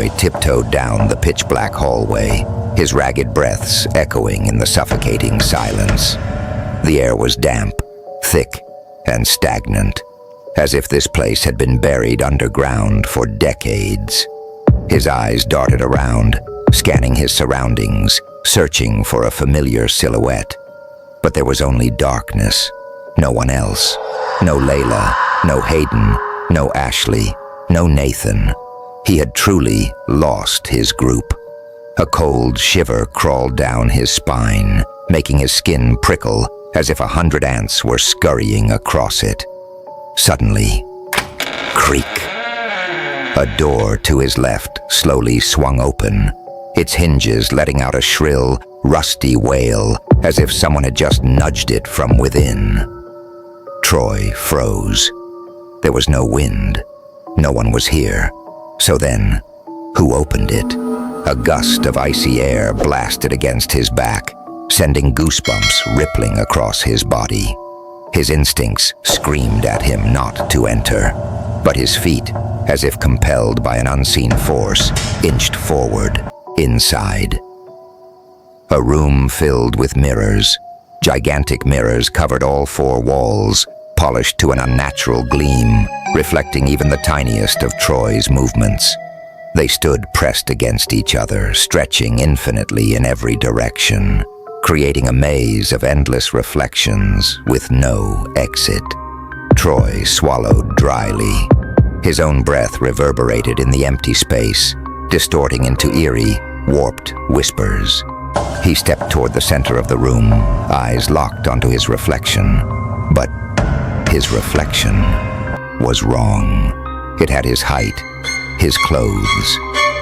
Troy tiptoed down the pitch-black hallway, his ragged breaths echoing in the suffocating silence. The air was damp, thick, and stagnant, as if this place had been buried underground for decades. His eyes darted around, scanning his surroundings, searching for a familiar silhouette. But there was only darkness. No one else. No Layla, no Hayden, no Ashley, no Nathan. He had truly lost his group. A cold shiver crawled down his spine, making his skin prickle as if 100 ants were scurrying across it. Suddenly, creak. A door to his left slowly swung open, its hinges letting out a shrill, rusty wail as if someone had just nudged it from within. Troy froze. There was no wind. No one was here. So then, who opened it? A gust of icy air blasted against his back, sending goosebumps rippling across his body. His instincts screamed at him not to enter, but his feet, as if compelled by an unseen force, inched forward, inside. A room filled with mirrors. Gigantic mirrors covered all 4 walls, polished to an unnatural gleam, reflecting even the tiniest of Troy's movements. They stood pressed against each other, stretching infinitely in every direction, creating a maze of endless reflections with no exit. Troy swallowed dryly. His own breath reverberated in the empty space, distorting into eerie, warped whispers. He stepped toward the center of the room, eyes locked onto his reflection. But his reflection was wrong. It had his height, his clothes,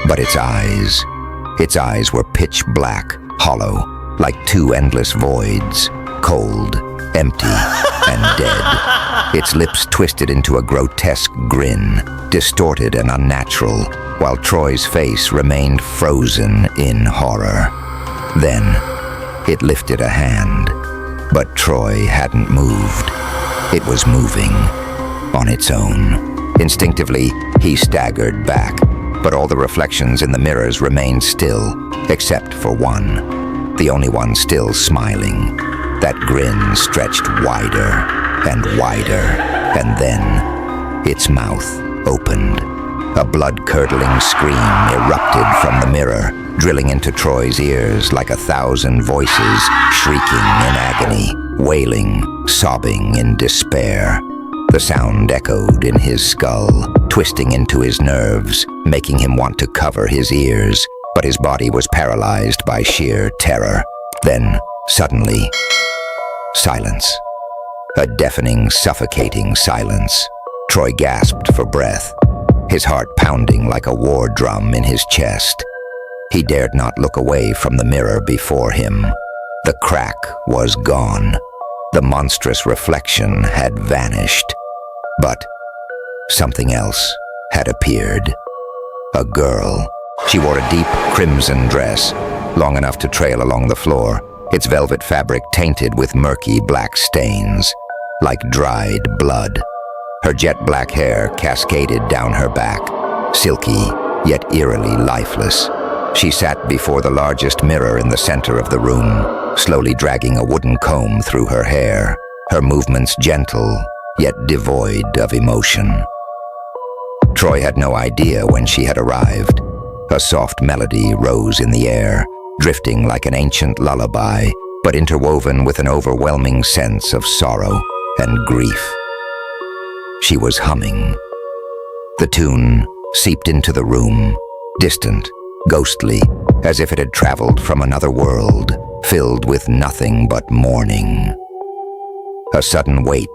but its eyes were pitch black, hollow, like 2 endless voids, cold, empty, and dead. Its lips twisted into a grotesque grin, distorted and unnatural, while Troy's face remained frozen in horror. Then, it lifted a hand, but Troy hadn't moved. It was moving on its own. Instinctively, he staggered back, but all the reflections in the mirrors remained still, except for one. The only one still smiling. That grin stretched wider and wider, and then its mouth opened. A blood-curdling scream erupted from the mirror, drilling into Troy's ears like 1,000 voices, shrieking in agony, wailing, sobbing in despair. The sound echoed in his skull, twisting into his nerves, making him want to cover his ears, but his body was paralyzed by sheer terror. Then, suddenly, silence. A deafening, suffocating silence. Troy gasped for breath, his heart pounding like a war drum in his chest. He dared not look away from the mirror before him. The crack was gone. The monstrous reflection had vanished. But something else had appeared. A girl. She wore a deep crimson dress, long enough to trail along the floor, its velvet fabric tainted with murky black stains, like dried blood. Her jet-black hair cascaded down her back, silky yet eerily lifeless. She sat before the largest mirror in the center of the room, slowly dragging a wooden comb through her hair, her movements gentle yet devoid of emotion. Troy had no idea when she had arrived. A soft melody rose in the air, drifting like an ancient lullaby, but interwoven with an overwhelming sense of sorrow and grief. She was humming. The tune seeped into the room, distant, ghostly, as if it had traveled from another world, filled with nothing but mourning. A sudden weight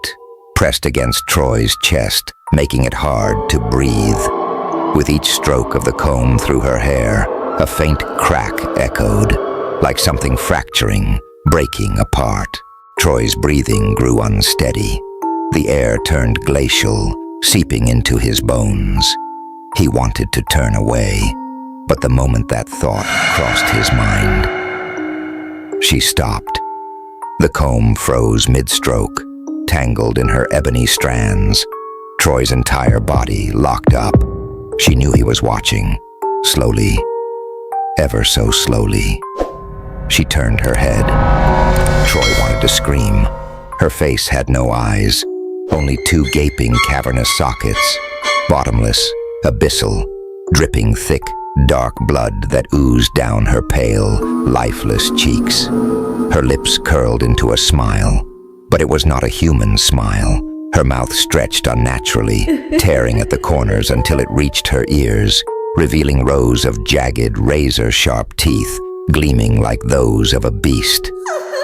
pressed against Troy's chest, making it hard to breathe. With each stroke of the comb through her hair, a faint crack echoed, like something fracturing, breaking apart. Troy's breathing grew unsteady. The air turned glacial, seeping into his bones. He wanted to turn away, but the moment that thought crossed his mind, she stopped. The comb froze mid-stroke, tangled in her ebony strands. Troy's entire body locked up. She knew he was watching, Slowly, ever so slowly, she turned her head. Troy wanted to scream. Her face had no eyes, only two gaping cavernous sockets, bottomless, abyssal, dripping thick, dark blood that oozed down her pale, lifeless cheeks. Her lips curled into a smile, but it was not a human smile. Her mouth stretched unnaturally, tearing at the corners until it reached her ears, revealing rows of jagged, razor-sharp teeth, gleaming like those of a beast.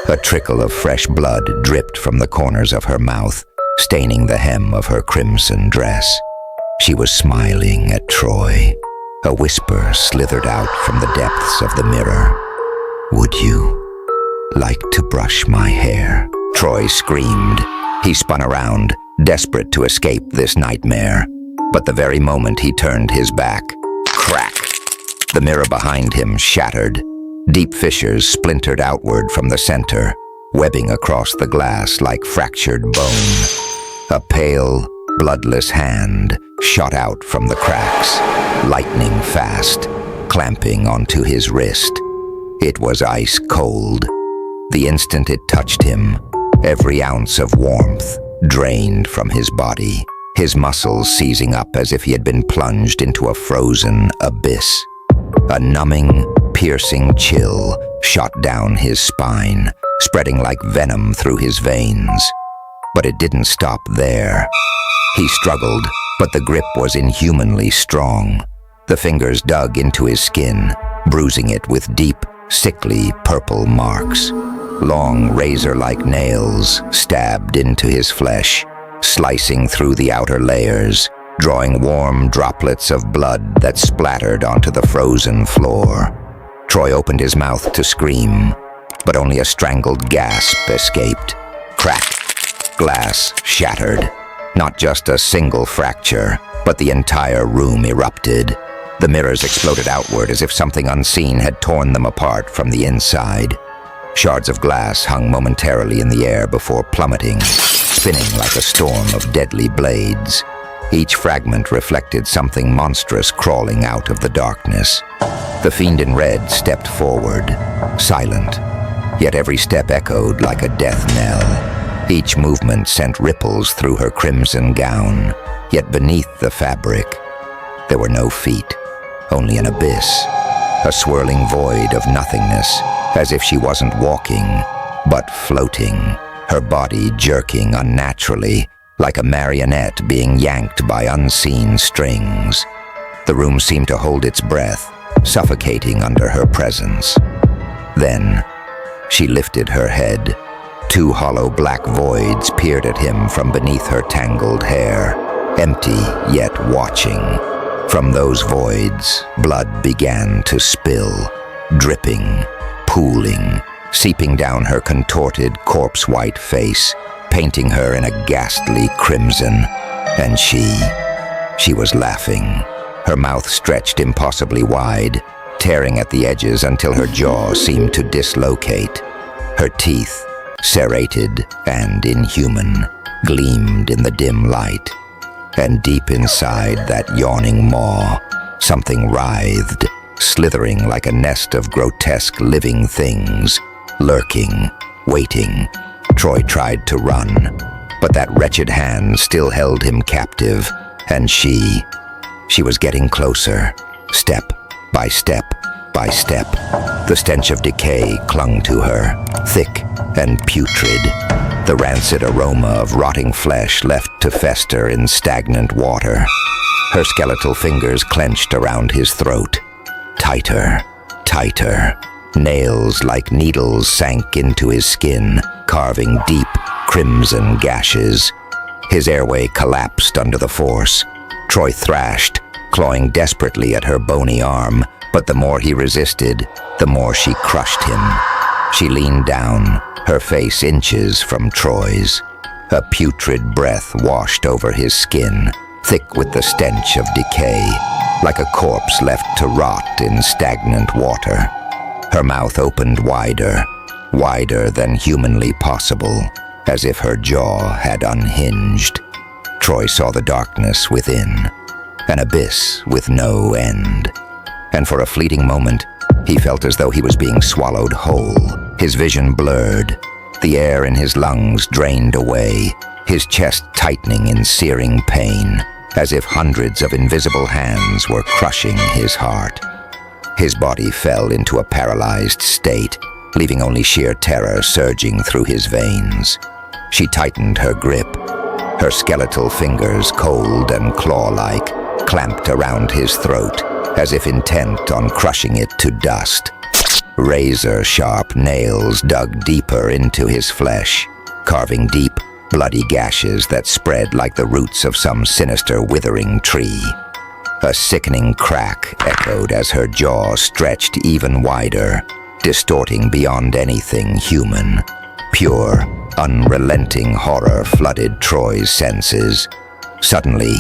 A trickle of fresh blood dripped from the corners of her mouth, staining the hem of her crimson dress. She was smiling at Troy. A whisper slithered out from the depths of the mirror. "Would you like to brush my hair?" Troy screamed. He spun around, desperate to escape this nightmare. But the very moment he turned his back, crack! The mirror behind him shattered. Deep fissures splintered outward from the center, webbing across the glass like fractured bone. A pale, bloodless hand shot out from the cracks, lightning fast, clamping onto his wrist. It was ice cold. The instant it touched him, every ounce of warmth drained from his body, his muscles seizing up as if he had been plunged into a frozen abyss. A numbing, piercing chill shot down his spine, spreading like venom through his veins. But it didn't stop there. He struggled, but the grip was inhumanly strong. The fingers dug into his skin, bruising it with deep, sickly purple marks. Long, razor-like nails stabbed into his flesh, slicing through the outer layers, drawing warm droplets of blood that splattered onto the frozen floor. Troy opened his mouth to scream, but only a strangled gasp escaped. Crack! Glass shattered. Not just a single fracture, but the entire room erupted. The mirrors exploded outward as if something unseen had torn them apart from the inside. Shards of glass hung momentarily in the air before plummeting, spinning like a storm of deadly blades. Each fragment reflected something monstrous crawling out of the darkness. The Fiend in red stepped forward, silent, yet every step echoed like a death knell. Each movement sent ripples through her crimson gown, yet beneath the fabric, there were no feet, only an abyss, a swirling void of nothingness, as if she wasn't walking, but floating, her body jerking unnaturally, like a marionette being yanked by unseen strings. The room seemed to hold its breath, suffocating under her presence. Then, she lifted her head. Two hollow black voids peered at him from beneath her tangled hair, empty yet watching. From those voids, blood began to spill, dripping, pooling, seeping down her contorted, corpse-white face, painting her in a ghastly crimson. And she was laughing, her mouth stretched impossibly wide, tearing at the edges until her jaw seemed to dislocate. Her teeth, serrated and inhuman, gleamed in the dim light. And deep inside that yawning maw, something writhed, slithering like a nest of grotesque living things, lurking, waiting. Troy tried to run, but that wretched hand still held him captive, and she was getting closer, step by step by step. The stench of decay clung to her, thick and putrid, the rancid aroma of rotting flesh left to fester in stagnant water. Her skeletal fingers clenched around his throat. Tighter, tighter. Nails like needles sank into his skin, carving deep, crimson gashes. His airway collapsed under the force. Troy thrashed, clawing desperately at her bony arm, but the more he resisted, the more she crushed him. She leaned down, her face inches from Troy's. A putrid breath washed over his skin, thick with the stench of decay, like a corpse left to rot in stagnant water. Her mouth opened wider, wider than humanly possible, as if her jaw had unhinged. Troy saw the darkness within, an abyss with no end. and for a fleeting moment, he felt as though he was being swallowed whole. His vision blurred, the air in his lungs drained away, his chest tightening in searing pain, as if hundreds of invisible hands were crushing his heart. His body fell into a paralyzed state, leaving only sheer terror surging through his veins. She tightened her grip, her skeletal fingers, cold and claw-like, clamped around his throat, as if intent on crushing it to dust. Razor-sharp nails dug deeper into his flesh, carving deep, bloody gashes that spread like the roots of some sinister withering tree. A sickening crack echoed as her jaw stretched even wider, distorting beyond anything human. Pure, unrelenting horror flooded Troy's senses. Suddenly,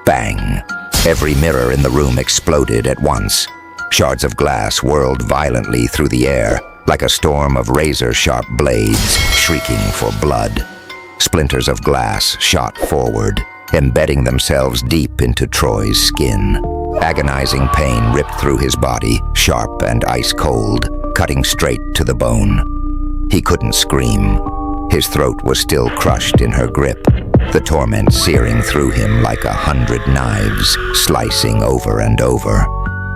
bang! Every mirror in the room exploded at once. Shards of glass whirled violently through the air, like a storm of razor-sharp blades shrieking for blood. Splinters of glass shot forward, embedding themselves deep into Troy's skin. Agonizing pain ripped through his body, sharp and ice-cold, cutting straight to the bone. He couldn't scream. His throat was still crushed in her grip, the torment searing through him like 100 knives, slicing over and over.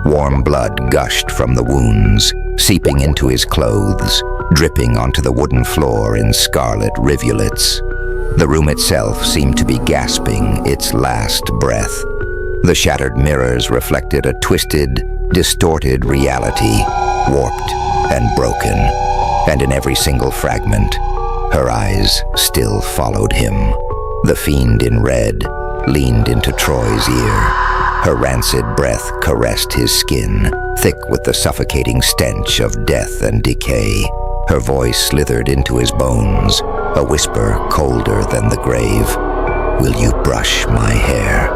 Warm blood gushed from the wounds, seeping into his clothes, dripping onto the wooden floor in scarlet rivulets. The room itself seemed to be gasping its last breath. The shattered mirrors reflected a twisted, distorted reality, warped and broken, and in every single fragment, her eyes still followed him. The fiend in red leaned into Troy's ear. Her rancid breath caressed his skin, thick with the suffocating stench of death and decay. Her voice slithered into his bones, a whisper colder than the grave. "Will you brush my hair?"